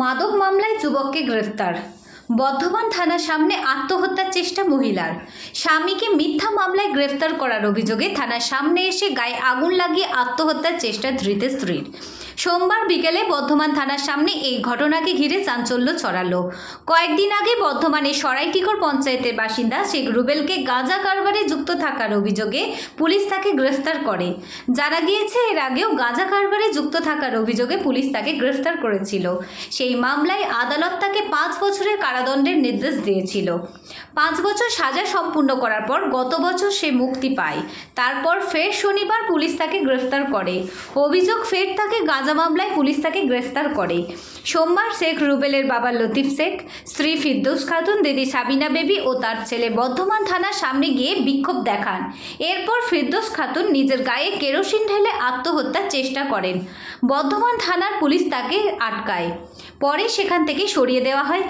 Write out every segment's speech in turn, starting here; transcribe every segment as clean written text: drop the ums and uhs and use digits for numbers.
মাদক মামলায় যুবককে গ্রেফতার। বর্ধমান থানার সামনে আত্মহত্যার চেষ্টা মহিলার। স্বামীকে মিথ্যা মামলায় গ্রেফতার করার অভিযোগে থানার সামনে এসে গায়ে আগুন লাগিয়ে আত্মহত্যার চেষ্টা ধৃত স্ত্রীর। সোমবার বিকেলে বর্ধমান থানার সামনে এই ঘটনাকে ঘিরে চাঞ্চল্য ছড়ালো। কয়েকদিন আগে বর্ধমানের সরাইটিকর পঞ্চায়েতের বাসিন্দা শেখ রুবেলকে গাঁজা কারবারে যুক্ত থাকার অভিযোগে পুলিশ তাকে গ্রেফতার করে। জানা গিয়েছে এর আগেও গাঁজা কারবারে যুক্ত থাকার অভিযোগে পুলিশ তাকে গ্রেফতার করেছিল। সেই মামলায় আদালত তাকে 5 বছরের কারাদণ্ডের নির্দেশ দিয়েছিল। 5 বছর সাজা সম্পূর্ণ করার পর গত বছর সে মুক্তি পায়। তারপর ফের শনিবার পুলিশ তাকে গ্রেফতার করে। অভিযোগ ফের তাকে গাঁজা মামলায় পুলিশ তাকে গ্রেফতার করে। সোমবার শেখ রুবেলের বাবা লতিফ শেখ, স্ত্রী ফিরদৌস খাতুন, দিদি সাবিনা বেবি ও তার ছেলে বর্ধমান থানার সামনে গিয়ে বিক্ষোভ দেখান। এরপর ফিরদৌস খাতুন নিজের গায়ে কেরোসিন ঢেলে আত্মহত্যার চেষ্টা করেন। বর্ধমান থানার পুলিশ তাকে আটকায়। পরে সেখান থেকে সরিয়ে দেওয়া হয়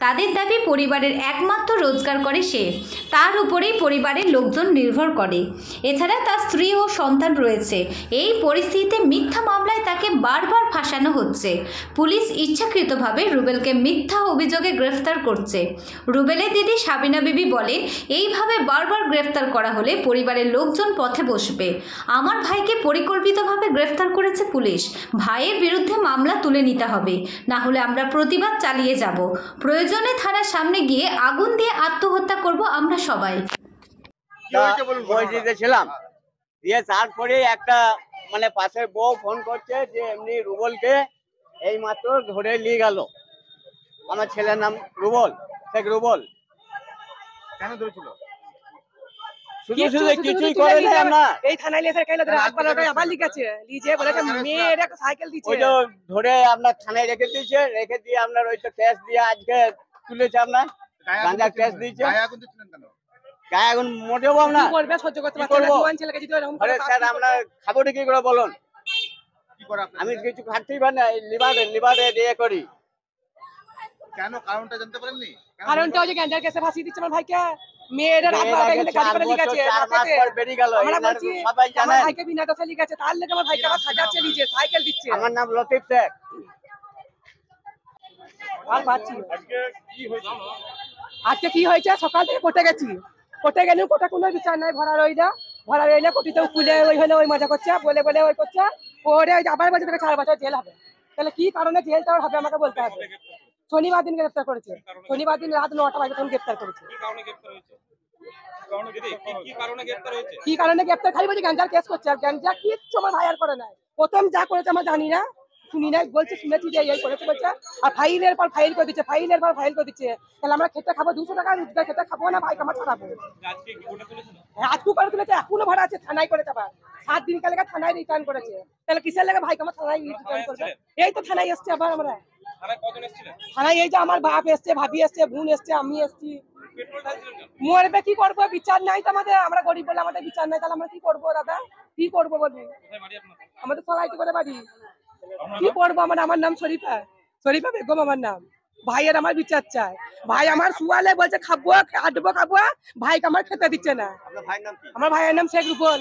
তাদের দাবি পরিবারের একমাত্র রোজগার করে সে, তার উপরেই পরিবারের লোকজন নির্ভর করে। এছাড়া তার স্ত্রী ও সন্তান রয়েছে। এই পরিস্থিতিতে মিথ্যা মামলায় তাকে বারবার ফাঁসানো হচ্ছে। পুলিশ ইচ্ছাকৃতভাবে রুবেলকে মিথ্যা অভিযোগে গ্রেফতার করছে। রুবেলের দিদি সাবিনা বিবি বলেন, এইভাবে বারবার গ্রেফতার করা হলে পরিবারের লোকজন পথে বসবে। আমার ভাইকে পরিকল্পিতভাবে গ্রেফতার করেছে পুলিশ। ভাইয়ের বিরুদ্ধে মামলা তুলে নিতে হবে, না হলে আমরা প্রতিবাদ চালিয়ে যাব। প্রয়োজনে থানার সামনে গিয়ে আগুন দিয়ে আত্মহত্যা করব আমরা সবাই। মসজিদে ছিলাম, দিয়ে তারপরে একটা পাশের বউ ফোন করছে যে এমনি রুবলকে এই মাত্র ধরে নিয়ে গেল। আমার ছেলের নাম রুবল, শেখ রুবল। কেন ধরেছিল? শুধু কিছুই করে না। আমরা এই থানায় লিখে কাইলা ধরে আবার লিখেছে, লিজে বলেছে মেয়ের একটা সাইকেল দিচ্ছে। ওই যে ধরে আমরা থানায় রেখে দিয়েছে, রেখে দিয়ে আপনার ওই তো কেস দিয়ে আজকে তুলেছে। আপনার গাঁজা কেস দিয়েছে। গায়ে আগুন দিচ্ছিলেন কেন? গায়ে আগুন মোটেও না। কি করবে? সহ্য করতে পারছে না। জোয়ান ছেলেকে যদি এরকম করে স্যার আমরা খাবোটা কি করে বলুন? কি করে আপনি? আমি কিছু খাচ্ছি না, লিভারে দিয়ে করি। কেন কারণটা জানতে পারেননি? কারণটা ওই যে গাঁজার কেসে ফাঁসিয়ে দিচ্ছে আমার ভাইকে। মেয়েরা রাত 12টায় এখানে গাড়ি করে লিখেছে। 4 মাস পর বেরিয়ে গেল। আমরা বলছি সবাই জানে আমার ভাইকে বিনা দোষে লিখেছে, তার লেগে আমার ভাইকে আবার সাজাচ্ছে, লিজে সাইকেল দিচ্ছে। আমার নাম লতিফ শেখ। আর পাচ্ছি আজকে কি হয়েছে? আজকে কি হয়েছে? সকাল থেকে কোর্টে গেছি, কোর্টে গেলেও কোর্টে কোনো বিচার নাই। ভরা রইলে কোর্টিতে খুলে ওই হলে ওই মজা করছে, বলে ওই করছে। পরে আবার বলছে তোকে 4 বছর জেল হবে। তাহলে কি কারণে জেলটা হবে আমাকে বলতে হবে। শনিবার দিন গ্রেফতার করেছে, শনিবার দিন রাত 9টা বাজে তখন গ্রেফতার করেছে। কি কারণে গ্রেফতার? খালি বলছে গাঁজার কেস করছে, আর গাঁজা কিচ্ছু আমার ভাই আর করে নাই। প্রথম যা করেছে আমরা জানি না, শুনি নাই, বলছে শুনেছি যে এই করেছে বলছে। আর ফাইলের পর ফাইল করে দিচ্ছে, ফাইলের পর ফাইল করে দিচ্ছে। তাহলে আমরা খেতে খাবো 200 টাকা রোজগার, খেতে খাবো না, ভাই আমার ছাড়াবো। আজকে করে তুলেছে, এখনো ভাড়া আছে, থানায় করেছে। আবার 7 দিন কালে থানায় রিটার্ন করেছে। তাহলে কিসের লেগে ভাই আমার থানায় রিটার্ন করবে? এই তো থানায় এসছে আবার আমরা। থানায় এই যে আমার বাপ এসছে, ভাবি এসছে, বোন এসছে, আমি এসছি। মরবে কি করবো? বিচার নাই তো আমাদের। আমরা গরিব বলে আমাদের বিচার নাই, তাহলে আমরা কি করবো দাদা? কি করবো বলবো? আমাদের সরাইটি করে বাড়ি। কি করবো? আমার নাম শরীফা বেগম আমার নাম। ভাইয়ের আমার বিচার চাই। ভাই আমার শুয়ালে বলছে খাবো, কাটবো, খাবো, ভাইকে আমার খেতে দিচ্ছে না। আপনার ভাইয়ের নাম কি? আমার ভাইয়ের নাম শেখ রুবল।